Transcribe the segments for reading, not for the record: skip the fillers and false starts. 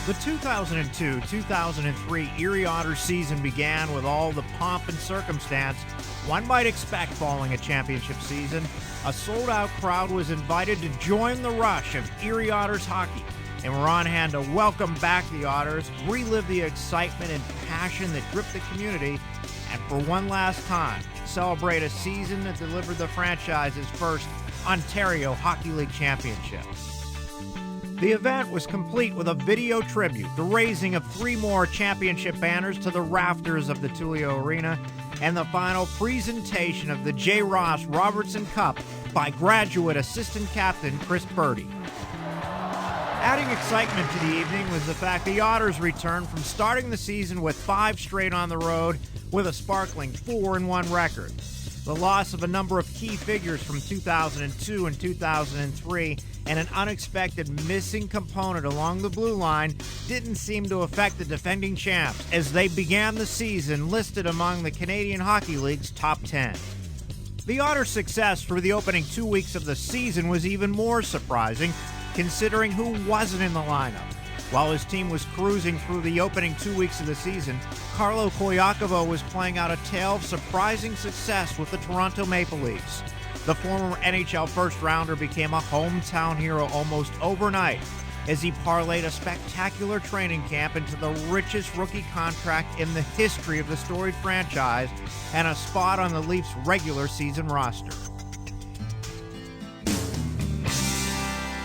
The 2002-2003 Erie Otters season began with all the pomp and circumstance one might expect following a championship season. A sold-out crowd was invited to join the rush of Erie Otters hockey, and we're on hand to welcome back the Otters, relive the excitement and passion that gripped the community, and for one last time, celebrate a season that delivered the franchise's first Ontario Hockey League championship. The event was complete with a video tribute, the raising of 3 more championship banners to the rafters of the Tullio Arena, and the final presentation of the J. Ross Robertson Cup by graduate assistant captain Chris Purdy. Adding excitement to the evening was the fact the Otters returned from starting the season with 5 straight on the road with a sparkling 4-1 record. The loss of a number of key figures from 2002 and 2003 and an unexpected missing component along the blue line didn't seem to affect the defending champs as they began the season listed among the Canadian Hockey League's top 10. The Otters' success through the opening 2 weeks of the season was even more surprising, considering who wasn't in the lineup. While his team was cruising through the opening 2 weeks of the season, Carlo Koyakovo was playing out a tale of surprising success with the Toronto Maple Leafs. The former NHL first-rounder became a hometown hero almost overnight as he parlayed a spectacular training camp into the richest rookie contract in the history of the storied franchise and a spot on the Leafs' regular season roster.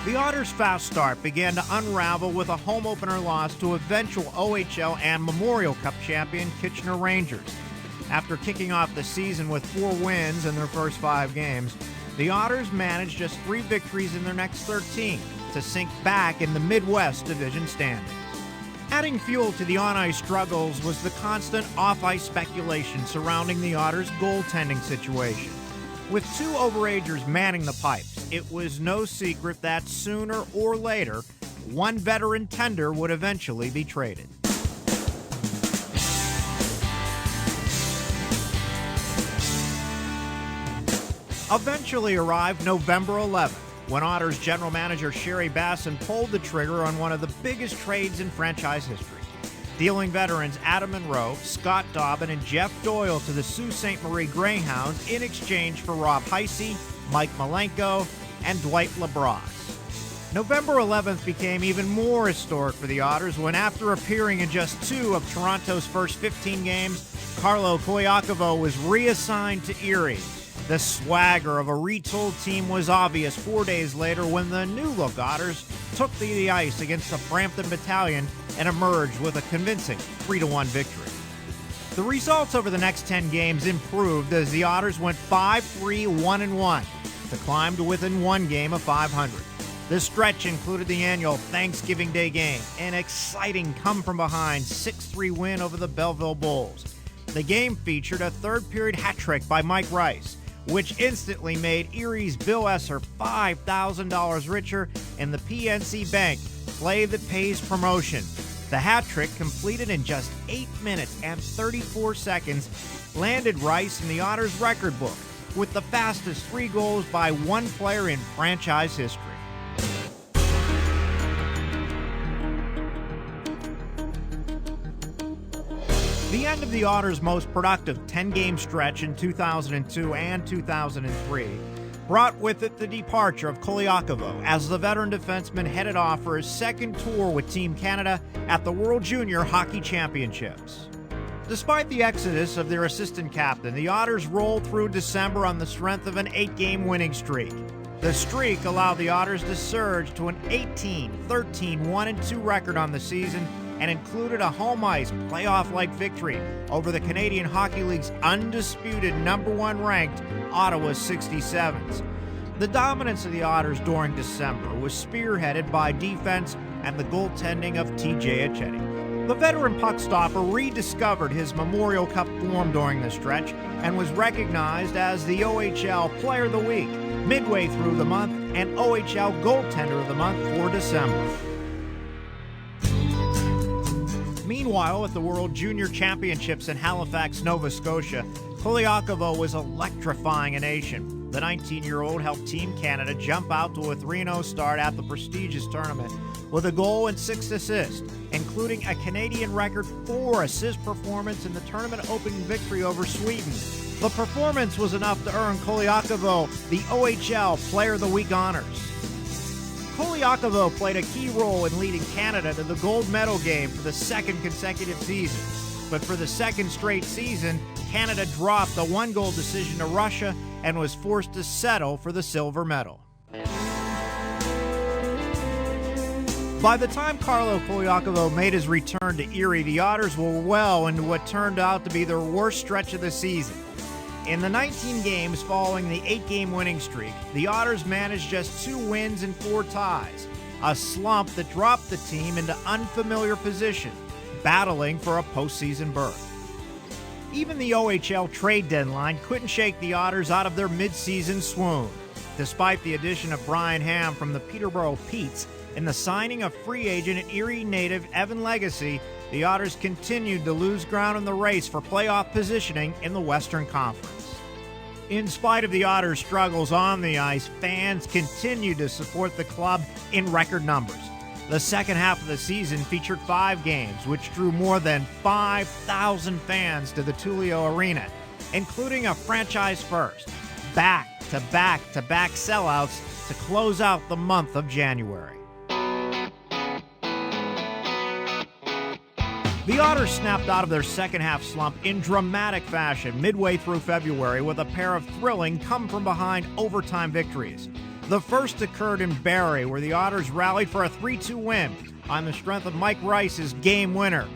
The Otters' fast start began to unravel with a home opener loss to eventual OHL and Memorial Cup champion Kitchener Rangers. After kicking off the season with 4 wins in their first 5 games, the Otters managed just 3 victories in their next 13 to sink back in the Midwest Division standings. Adding fuel to the on-ice struggles was the constant off-ice speculation surrounding the Otters' goaltending situation. With 2 overagers manning the pipes, it was no secret that sooner or later, one veteran tender would eventually be traded. Eventually arrived November 11th, when Otters general manager Sherry Basson pulled the trigger on one of the biggest trades in franchise history, dealing veterans Adam Monroe, Scott Dobbin, and Jeff Doyle to the Sault Ste. Marie Greyhounds in exchange for Rob Heisey, Mike Malenko, and Dwight LaBrosse. November 11th became even more historic for the Otters when, after appearing in just 2 of Toronto's first 15 games, Carlo Koyakovo was reassigned to Erie. The swagger of a retooled team was obvious 4 days later when the new-look Otters took the ice against the Brampton Battalion and emerged with a convincing 3-1 victory. The results over the next 10 games improved as the Otters went 5-3-1-1 to climb to within 1 game of 500. This stretch included the annual Thanksgiving Day game, an exciting come-from-behind 6-3 win over the Belleville Bulls. The game featured a third-period hat trick by Mike Rice, which instantly made Erie's Bill Esser $5,000 richer in the PNC Bank play that pays promotion. The hat trick, completed in just 8 minutes and 34 seconds, landed Rice in the Otters record book with the fastest 3 goals by one player in franchise history. The end of the Otters' most productive 10-game stretch in 2002 and 2003 brought with it the departure of Koyakovo as the veteran defenseman headed off for his second tour with Team Canada at the World Junior Hockey Championships. Despite the exodus of their assistant captain, the Otters rolled through December on the strength of an 8-game winning streak. The streak allowed the Otters to surge to an 18-13-1-2 record on the season and included a home ice playoff-like victory over the Canadian Hockey League's undisputed number 1 ranked Ottawa 67s. The dominance of the Otters during December was spearheaded by defense and the goaltending of TJ Achetti. The veteran puck stopper rediscovered his Memorial Cup form during the stretch and was recognized as the OHL Player of the Week midway through the month and OHL Goaltender of the Month for December. Meanwhile, at the World Junior Championships in Halifax, Nova Scotia, Koyakovo was electrifying a nation. The 19-year-old helped Team Canada jump out to a 3-0 start at the prestigious tournament, with a goal and 6 assists, including a Canadian record 4 assist performance in the tournament opening victory over Sweden. The performance was enough to earn Kolyakovo the OHL Player of the Week honors. Kolyakovo played a key role in leading Canada to the gold medal game for the second consecutive season. But for the second straight season, Canada dropped a 1-goal decision to Russia and was forced to settle for the silver medal. By the time Carlo Kolyakovo made his return to Erie, the Otters were well into what turned out to be their worst stretch of the season. In the 19 games following the 8-game winning streak, the Otters managed just 2 wins and 4 ties, a slump that dropped the team into unfamiliar position, battling for a postseason berth. Even the OHL trade deadline couldn't shake the Otters out of their midseason swoon. Despite the addition of Brian Ham from the Peterborough Petes and the signing of free agent and Erie native Evan Legacy, the Otters continued to lose ground in the race for playoff positioning in the Western Conference. In spite of the Otters' struggles on the ice, fans continued to support the club in record numbers. The second half of the season featured 5 games, which drew more than 5,000 fans to the Tullio Arena, including a franchise first, back-to-back-to-back sellouts to close out the month of January. The Otters snapped out of their second-half slump in dramatic fashion midway through February with a pair of thrilling come-from-behind overtime victories. The first occurred in Barrie, where the Otters rallied for a 3-2 win on the strength of Mike Rice's game winner.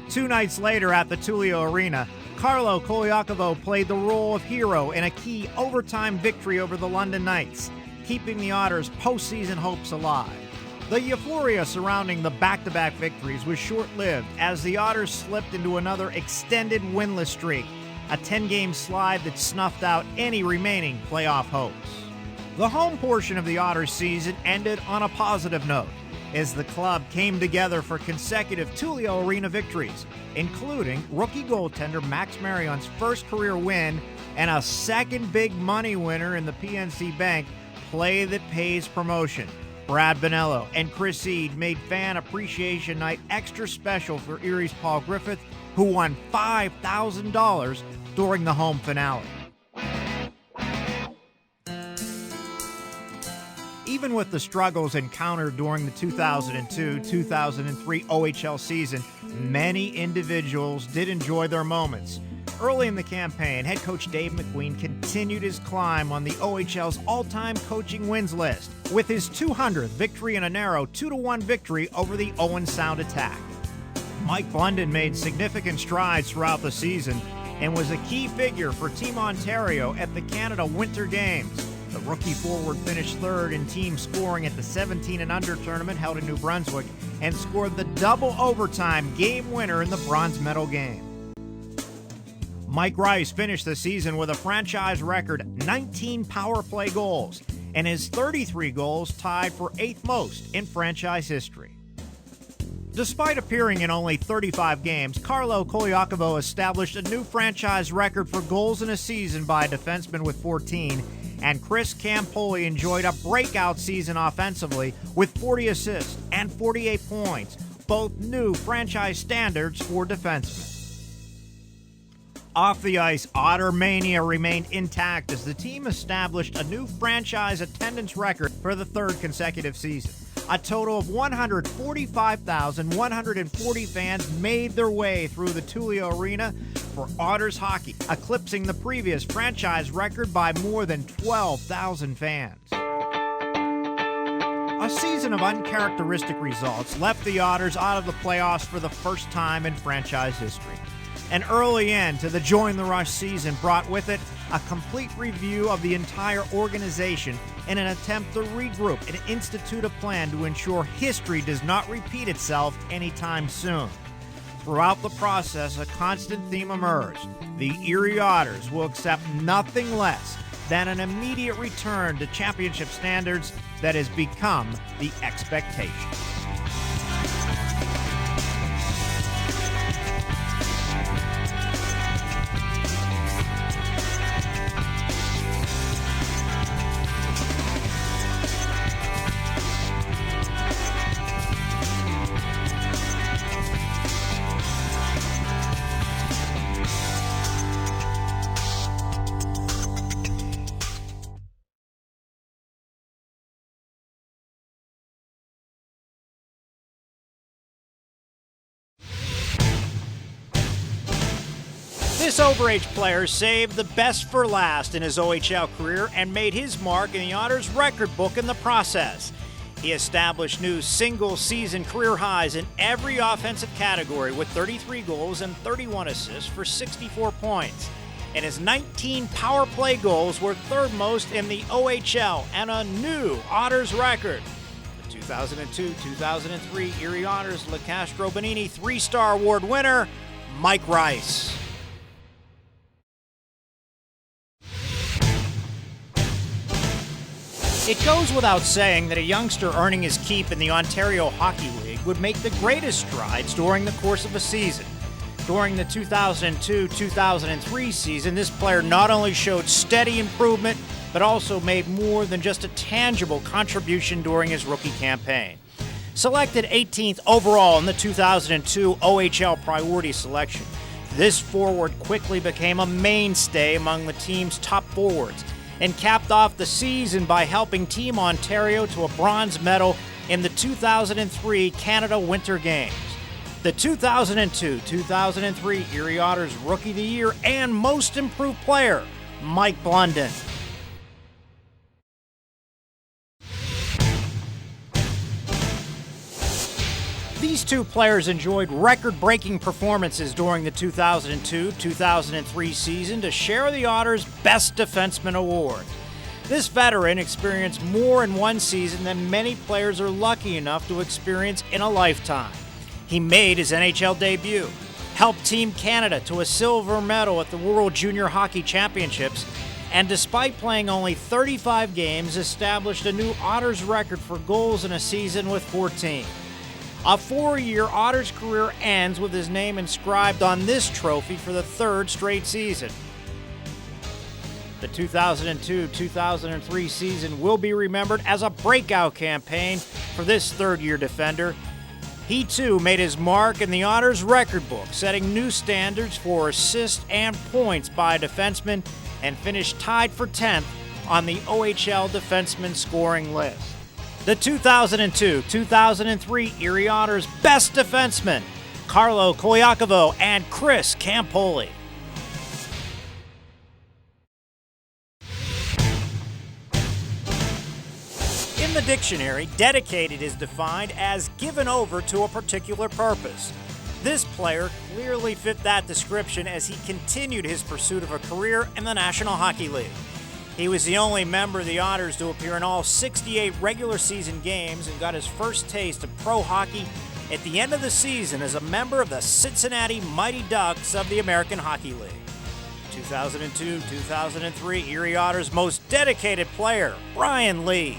2 nights later at the Tullio Arena, Carlo Kolyakovo played the role of hero in a key overtime victory over the London Knights, keeping the Otters' postseason hopes alive. The euphoria surrounding the back-to-back victories was short-lived as the Otters slipped into another extended winless streak, a 10-game slide that snuffed out any remaining playoff hopes. The home portion of the Otters season ended on a positive note as the club came together for consecutive Tullio Arena victories, including rookie goaltender Max Marion's first career win and a second big money winner in the PNC Bank Play That Pays promotion. Brad Bonello and Chris Eade made Fan Appreciation Night extra special for Erie's Paul Griffith, who won $5,000 during the home finale. Even with the struggles encountered during the 2002-2003 OHL season, many individuals did enjoy their moments. Early in the campaign, head coach Dave McQueen continued his climb on the OHL's all-time coaching wins list with his 200th victory in a narrow 2-1 victory over the Owen Sound Attack. Mike Blunden made significant strides throughout the season and was a key figure for Team Ontario at the Canada Winter Games. The rookie forward finished third in team scoring at the 17 and under tournament held in New Brunswick and scored the double overtime game winner in the bronze medal game. Mike Rice finished the season with a franchise record 19 power play goals, and his 33 goals tied for 8th most in franchise history. Despite appearing in only 35 games, Carlo Kolyakovo established a new franchise record for goals in a season by a defenseman with 14, and Chris Campoli enjoyed a breakout season offensively with 40 assists and 48 points, both new franchise standards for defensemen. Off the ice, Otter Mania remained intact as the team established a new franchise attendance record for the 3rd consecutive season. A total of 145,140 fans made their way through the Tullio Arena for Otters hockey, eclipsing the previous franchise record by more than 12,000 fans. A season of uncharacteristic results left the Otters out of the playoffs for the first time in franchise history. An early end to the Join the Rush season brought with it a complete review of the entire organization in an attempt to regroup and institute a plan to ensure history does not repeat itself anytime soon. Throughout the process, a constant theme emerged. The Erie Otters will accept nothing less than an immediate return to championship standards that has become the expectation. This overage player saved the best for last in his OHL career and made his mark in the Otters record book in the process. He established new single-season career highs in every offensive category with 33 goals and 31 assists for 64 points. And his 19 power play goals were third most in the OHL and a new Otters record. The 2002-2003 Erie Otters Le Castro Bonini 3-star award winner, Mike Rice. It goes without saying that a youngster earning his keep in the Ontario Hockey League would make the greatest strides during the course of a season. During the 2002-2003 season, this player not only showed steady improvement, but also made more than just a tangible contribution during his rookie campaign. Selected 18th overall in the 2002 OHL priority selection, this forward quickly became a mainstay among the team's top forwards, and capped off the season by helping Team Ontario to a bronze medal in the 2003 Canada Winter Games. The 2002-2003 Erie Otters Rookie of the Year and Most Improved Player, Mike Blunden. These two players enjoyed record-breaking performances during the 2002-2003 season to share the Otters' Best Defenseman award. This veteran experienced more in one season than many players are lucky enough to experience in a lifetime. He made his NHL debut, helped Team Canada to a silver medal at the World Junior Hockey Championships, and despite playing only 35 games, established a new Otters record for goals in a season with 14. A 4-year Otters career ends with his name inscribed on this trophy for the third straight season. The 2002-2003 season will be remembered as a breakout campaign for this third-year defender. He too made his mark in the Otters record book, setting new standards for assists and points by a defenseman, and finished tied for 10th on the OHL defenseman scoring list. The 2002-2003 Erie Otters Best Defensemen, Carlo Koliakovo and Chris Campoli. In the dictionary, dedicated is defined as given over to a particular purpose. This player clearly fit that description as he continued his pursuit of a career in the National Hockey League. He was the only member of the Otters to appear in all 68 regular season games and got his first taste of pro hockey at the end of the season as a member of the Cincinnati Mighty Ducks of the American Hockey League. 2002-2003 Erie Otters most dedicated player, Brian Lee.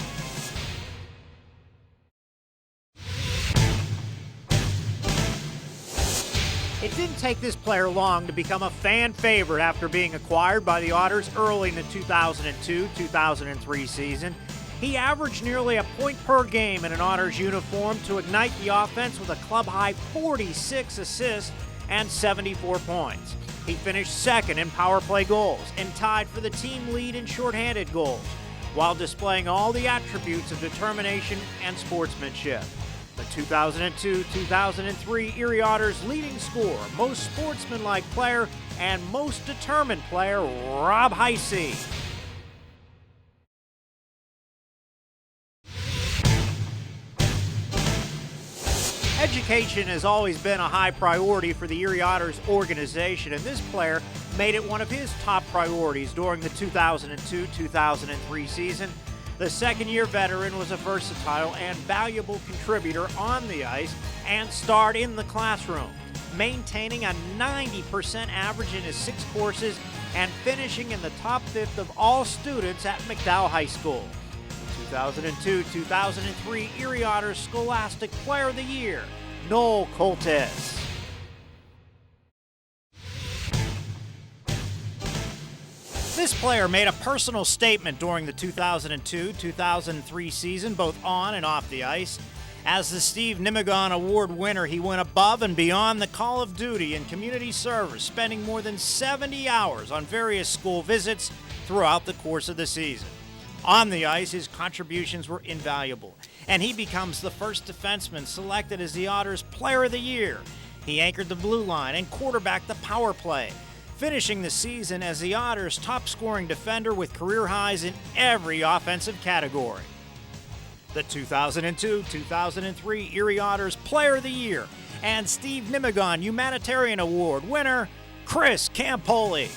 It didn't take this player long to become a fan favorite after being acquired by the Otters early in the 2002-2003 season. He averaged nearly a point per game in an Otters uniform to ignite the offense with a club-high 46 assists and 74 points. He finished second in power play goals and tied for the team lead in shorthanded goals, while displaying all the attributes of determination and sportsmanship. The 2002-2003 Erie Otters leading scorer, most sportsmanlike player, and most determined player, Rob Heisey. Education has always been a high priority for the Erie Otters organization, and this player made it one of his top priorities during the 2002-2003 season. The second-year veteran was a versatile and valuable contributor on the ice and starred in the classroom, maintaining a 90% average in his 6 courses and finishing in the top fifth of all students at McDowell High School. The 2002-2003 Erie Otters Scholastic Player of the Year, Noel Coltes. This player made a personal statement during the 2002-2003 season, both on and off the ice. As the Steve Nimigon Award winner, he went above and beyond the call of duty and community service, spending more than 70 hours on various school visits throughout the course of the season. On the ice, his contributions were invaluable, and he becomes the first defenseman selected as the Otters Player of the Year. He anchored the blue line and quarterbacked the power play. finishing the season as the Otters' top-scoring defender with career highs in every offensive category. The 2002-2003 Erie Otters Player of the Year and Steve Nimigon Humanitarian Award winner, Chris Campoli.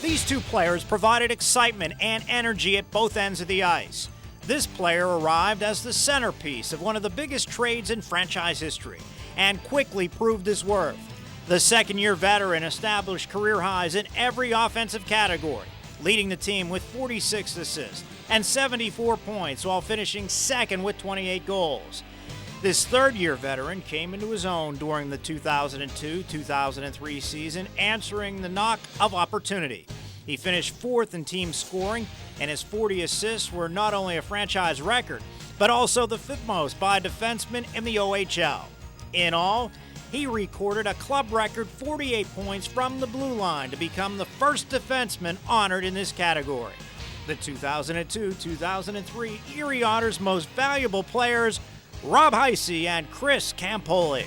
These two players provided excitement and energy at both ends of the ice. This player arrived as the centerpiece of one of the biggest trades in franchise history and quickly proved his worth. The second-year veteran established career highs in every offensive category, leading the team with 46 assists and 74 points while finishing second with 28 goals. This third-year veteran came into his own during the 2002-2003 season, answering the knock of opportunity. He finished fourth in team scoring, and his 40 assists were not only a franchise record, but also the fifth most by a defenseman in the OHL. In all, he recorded a club record 48 points from the blue line to become the first defenseman honored in this category. The 2002-2003 Erie Otters' most valuable players, Rob Heisey and Chris Campoli.